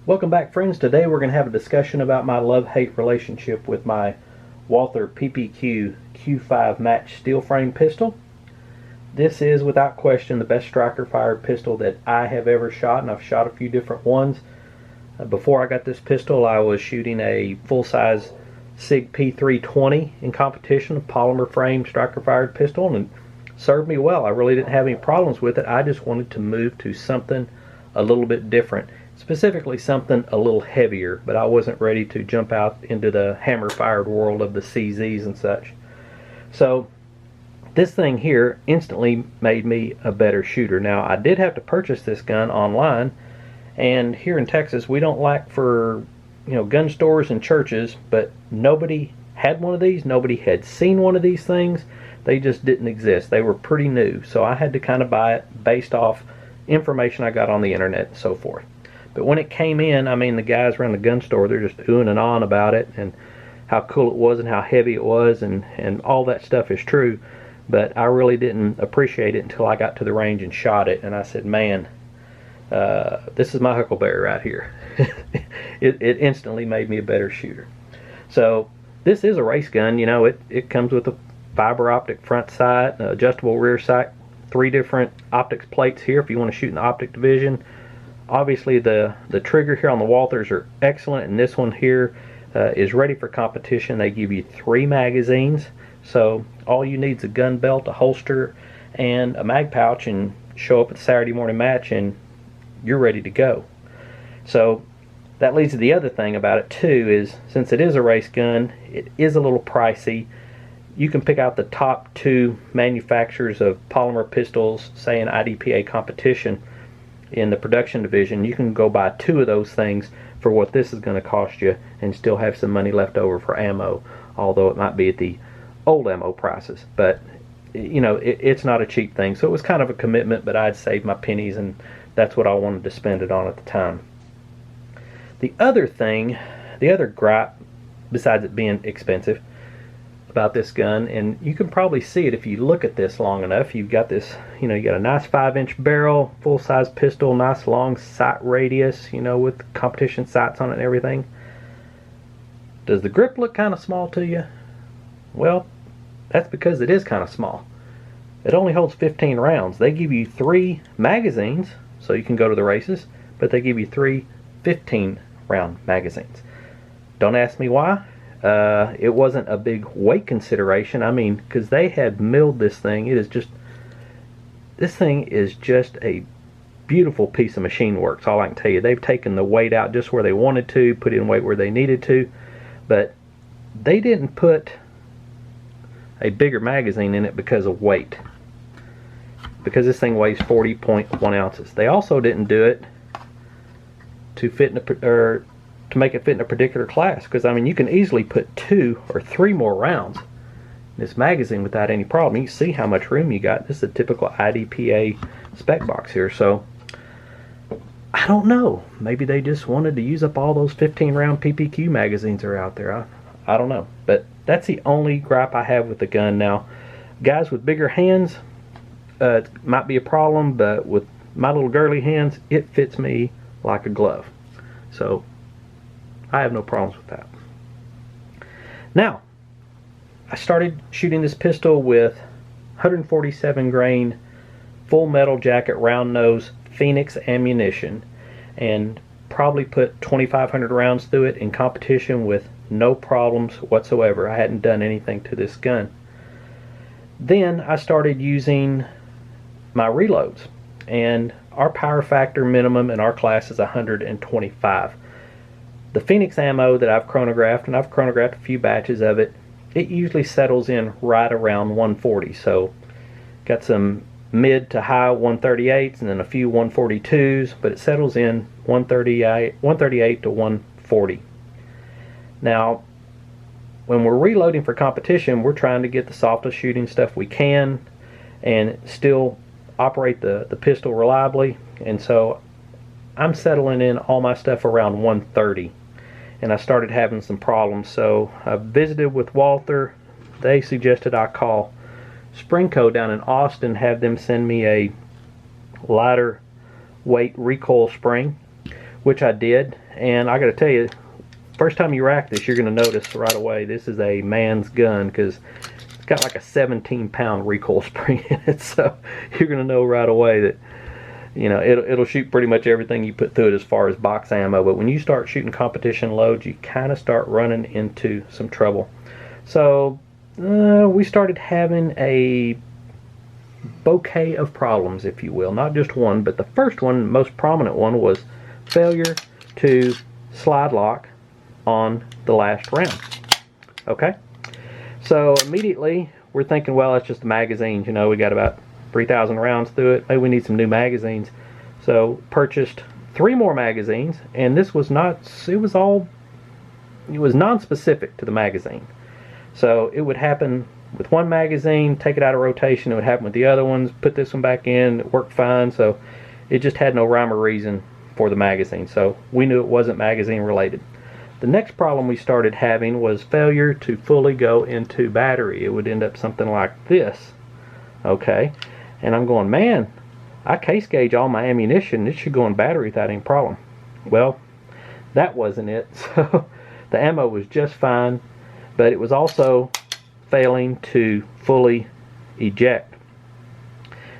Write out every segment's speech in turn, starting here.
Welcome back, friends. Today we're going to have a discussion about my love-hate relationship with my Walther PPQ Q5 match steel frame pistol. This is without question the best striker fired pistol that I have ever shot, and I've shot a few different ones. Before I got this pistol, I was shooting a full-size SIG P320 in competition, a polymer frame striker fired pistol, and it served me well. I really didn't have any problems with it. I just wanted to move to something a little bit different. Specifically something a little heavier, but I wasn't ready to jump out into the hammer fired world of the CZs and such. So this thing here instantly made me a better shooter. Now, I did have to purchase this gun online, and here in Texas we don't lack for gun stores and churches, but nobody had one of these. Nobody had seen one of these things. They just didn't exist. They were pretty new, so I had to kind of buy it based off information I got on the internet and so forth. But when it came in, I mean, the guys around the gun store, they're just oohing and ahhing about it and how cool it was and how heavy it was, and all that stuff is true. But I really didn't appreciate it until I got to the range and shot it, and I said, man, this is my huckleberry right here. It instantly made me a better shooter. So this is a race gun. It comes with a fiber optic front sight, adjustable rear sight, 3 different optics plates here if you want to shoot in the optic division. Obviously the trigger here on the Walthers are excellent, and this one here is ready for competition. They give you 3 magazines, so all you need is a gun belt, a holster, and a mag pouch, and show up at the Saturday morning match and you're ready to go. So that leads to the other thing about it too, is since it is a race gun, it is a little pricey. You can pick out the top 2 manufacturers of polymer pistols, say in IDPA competition. In the production division, you can go buy 2 of those things for what this is going to cost you and still have some money left over for ammo, although it might be at the old ammo prices. But it's not a cheap thing, so it was kind of a commitment, but I'd saved my pennies and that's what I wanted to spend it on at the time. The other gripe, besides it being expensive, about this gun, and you can probably see it if you look at this long enough. You've got this, you got a nice 5-inch barrel, full-size pistol, nice long sight radius, with competition sights on it and everything. Does the grip look kind of small to you? Well, that's because it is kind of small. It only holds 15 rounds. They give you 3 magazines so you can go to the races, but they give you 3 15-round magazines. Don't ask me why. It wasn't a big weight consideration. I mean, because they had milled this thing. This thing is just a beautiful piece of machine work. That's all I can tell you. They've taken the weight out just where they wanted to, put in weight where they needed to, but they didn't put a bigger magazine in it because of weight, because this thing weighs 40.1 ounces. They also didn't do it to fit in to make it fit in a particular class, because I mean, you can easily put 2 or 3 more rounds in this magazine without any problem. You can see how much room you got. This is a typical IDPA spec box here, so I don't know, maybe they just wanted to use up all those 15-round PPQ magazines that are out there. I don't know, but that's the only gripe I have with the gun. Now, guys with bigger hands, it might be a problem, but with my little girly hands, it fits me like a glove, so I have no problems with that. Now, I started shooting this pistol with 147 grain full metal jacket round nose Phoenix ammunition, and probably put 2,500 rounds through it in competition with no problems whatsoever. I hadn't done anything to this gun. Then I started using my reloads, and our power factor minimum in our class is 125. The Phoenix ammo that I've chronographed, and I've chronographed a few batches of it, it usually settles in right around 140. So got some mid to high 138s and then a few 142s, but it settles in 138 to 140. Now, when we're reloading for competition, we're trying to get the softest shooting stuff we can and still operate the pistol reliably, and so I'm settling in all my stuff around 130. And I started having some problems, so I visited with Walther. They suggested I call Springco down in Austin, have them send me a lighter weight recoil spring, which I did. And I got to tell you, first time you rack this, you're going to notice right away this is a man's gun, because it's got like a 17-pound recoil spring in it. So you're going to know right away that, you know, it'll shoot pretty much everything you put through it as far as box ammo. But when you start shooting competition loads, you kind of start running into some trouble. So we started having a bouquet of problems, if you will. Not just one, but the first one, most prominent one, was failure to slide lock on the last round. Okay, so immediately we're thinking, well, that's just the magazines. You know, we got about 3,000 rounds through it. Maybe we need some new magazines. So purchased 3 more magazines, and this was not, it was non-specific to the magazine. So it would happen with one magazine, take it out of rotation. It would happen with the other ones, put this one back in, it worked fine. So it just had no rhyme or reason for the magazine. So we knew it wasn't magazine related. The next problem we started having was failure to fully go into battery. It would end up something like this. Okay, and I'm going, man, I case gauge all my ammunition. It should go in battery without any problem. Well, that wasn't it. So the ammo was just fine, but it was also failing to fully eject.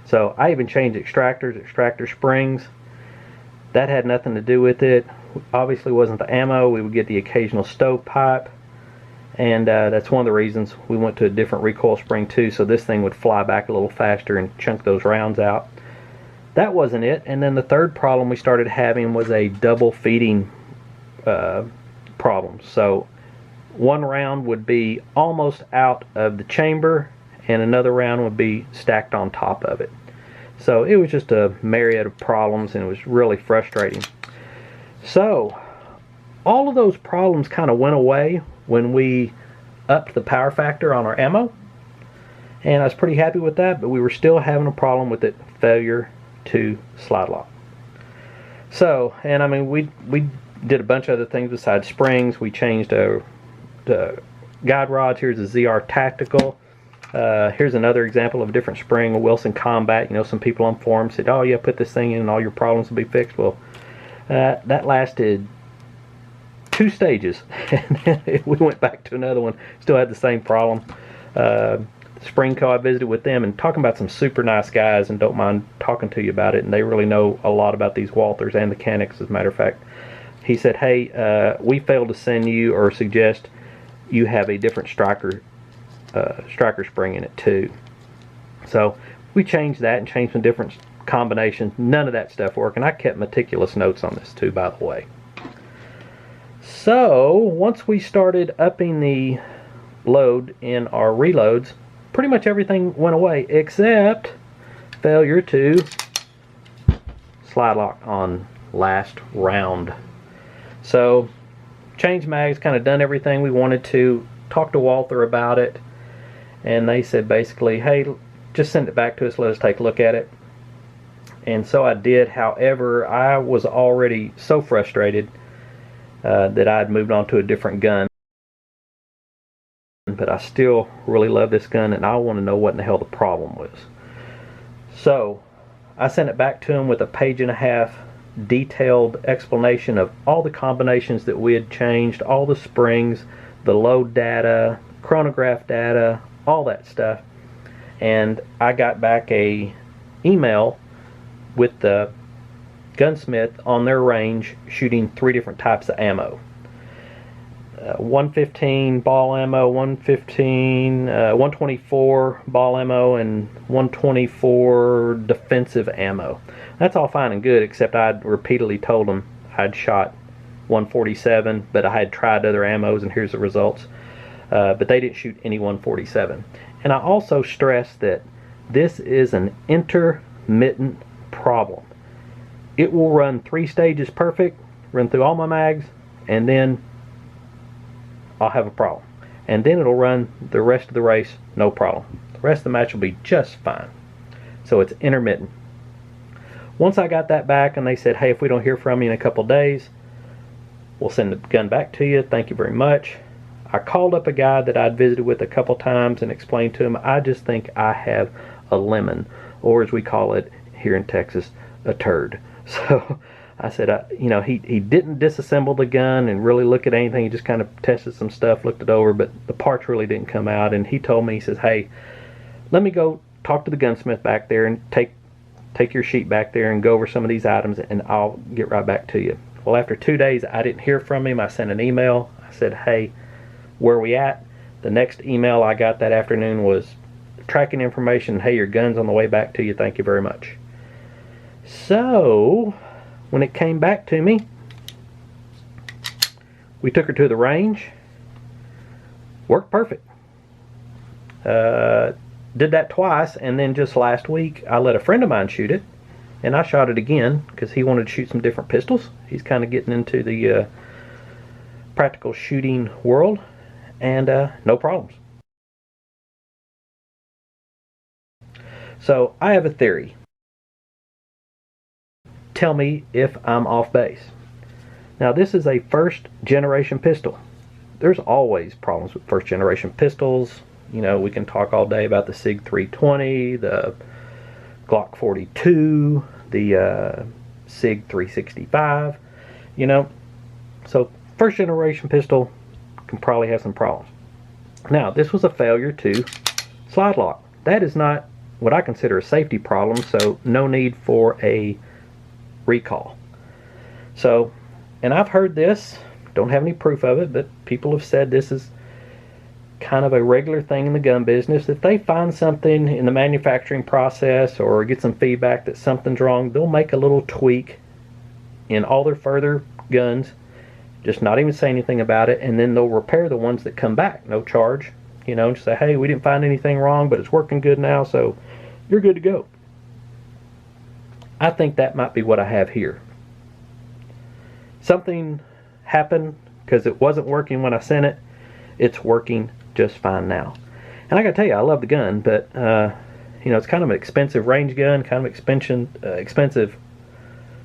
So I even changed extractor springs. That had nothing to do with it. Obviously wasn't the ammo. We would get the occasional stovepipe, and that's one of the reasons we went to a different recoil spring too, so this thing would fly back a little faster and chunk those rounds out. That wasn't it. And then the third problem we started having was a double feeding problem. So one round would be almost out of the chamber and another round would be stacked on top of it. So it was just a myriad of problems, and it was really frustrating. So all of those problems kind of went away when we upped the power factor on our ammo, and I was pretty happy with that, but we were still having a problem with it, failure to slide lock. So, and I mean, we did a bunch of other things besides springs. We changed the guide rods. Here's a ZR Tactical. Here's another example of a different spring, a Wilson Combat. You know, some people on forums said, oh yeah, put this thing in and all your problems will be fixed. Well, that lasted 2 stages, and then we went back to another one, still had the same problem. Spring Co, I visited with them, and talking about some super nice guys, and don't mind talking to you about it, and they really know a lot about these Walthers and the Canics, as a matter of fact. He said, hey, we failed to send you or suggest you have a different striker spring in it too. So we changed that and changed some different combinations. None of that stuff worked, and I kept meticulous notes on this too, by the way. So once we started upping the load in our reloads, pretty much everything went away except failure to slide lock on last round. So changed mags, kind of done everything we wanted to, talked to Walther about it, and they said basically, hey, just send it back to us, let us take a look at it. And so I did. However, I was already so frustrated that I had moved on to a different gun. But I still really love this gun, and I want to know what in the hell the problem was. So I sent it back to him with a 1.5-page detailed explanation of all the combinations that we had changed, all the springs, the load data, chronograph data, all that stuff. And I got back a email with the gunsmith on their range shooting 3 different types of ammo. 115 ball ammo, 124 ball ammo, and 124 defensive ammo. That's all fine and good, except I'd repeatedly told them I'd shot 147, but I had tried other ammos, and here's the results. But they didn't shoot any 147. And I also stressed that this is an intermittent problem. It will run 3 stages perfect, run through all my mags, and then I'll have a problem. And then it'll run the rest of the race, no problem. The rest of the match will be just fine. So it's intermittent. Once I got that back and they said, hey, if we don't hear from you in a couple days, we'll send the gun back to you. Thank you very much. I called up a guy that I'd visited with a couple times and explained to him, I just think I have a lemon, or as we call it here in Texas, a turd. So I said, you know, he didn't disassemble the gun and really look at anything. He just kind of tested some stuff, looked it over, but the parts really didn't come out. And he told me, he says, hey, let me go talk to the gunsmith back there and take your sheet back there and go over some of these items, and I'll get right back to you. Well, after 2 days, I didn't hear from him. I sent an email. I said, hey, where are we at? The next email I got that afternoon was tracking information. Hey, your gun's on the way back to you. Thank you very much. So when it came back to me, we took her to the range. Worked perfect. Did that twice, and then just last week I let a friend of mine shoot it, and I shot it again because he wanted to shoot some different pistols. He's kind of getting into the practical shooting world, and no problems. So I have a theory. Tell me if I'm off base. Now, this is a first generation pistol. There's always problems with first generation pistols. You know, we can talk all day about the SIG 320, the Glock 42, the SIG 365, you know. So first generation pistol can probably have some problems. Now, this was a failure to slide lock. That is not what I consider a safety problem, so no need for a recall. So, and I've heard this, don't have any proof of it, but people have said this is kind of a regular thing in the gun business. If they find something in the manufacturing process or get some feedback that something's wrong, they'll make a little tweak in all their further guns, just not even say anything about it, and then they'll repair the ones that come back, no charge. You know, just say, hey, we didn't find anything wrong, but it's working good now, so you're good to go. I think that might be what I have here. Something happened because it wasn't working when I sent it. It's working just fine now. And I gotta tell you, I love the gun, but you know, it's kind of an expensive range gun, kind of expensive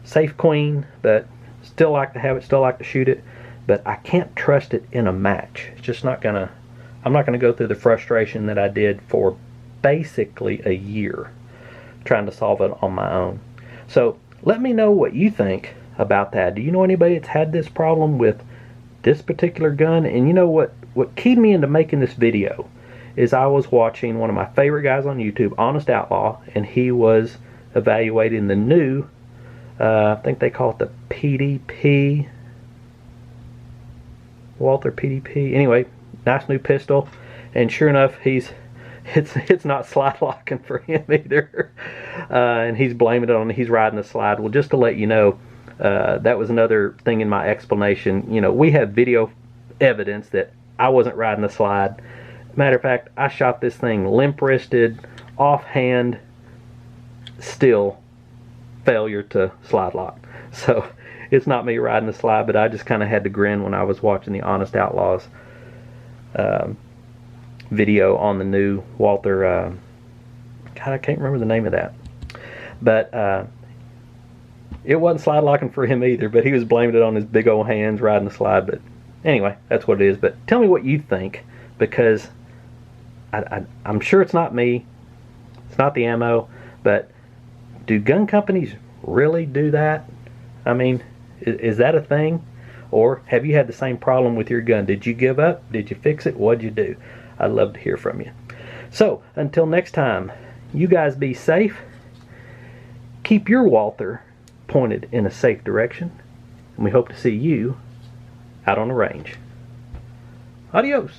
safe queen, but still like to have it, still like to shoot it, but I can't trust it in a match. It's just not gonna, I'm not gonna go through the frustration that I did for basically a year trying to solve it on my own. So let me know what you think about that. Do you know anybody that's had this problem with this particular gun? And you know what keyed me into making this video is I was watching one of my favorite guys on YouTube, Honest Outlaw, and he was evaluating the new I think they call it the PDP, Walther PPQ. Anyway, nice new pistol, and sure enough, it's not slide locking for him either, and he's blaming it on he's riding the slide. Well, just to let you know, that was another thing in my explanation. You know, we have video evidence that I wasn't riding the slide. Matter of fact, I shot this thing limp-wristed, offhand, still failure to slide lock. So it's not me riding the slide, but I just kind of had to grin when I was watching the Honest Outlaws video on the new Walther. God, I can't remember the name of that, but it wasn't slide locking for him either, but he was blaming it on his big old hands riding the slide. But anyway, that's what it is. But tell me what you think, because I'm sure it's not me, it's not the ammo, but do gun companies really do that? I mean, is that a thing? Or have you had the same problem with your gun? Did you give up? Did you fix it? What'd you do? I'd love to hear from you. So until next time, you guys be safe. Keep your Walther pointed in a safe direction, and we hope to see you out on the range. Adios.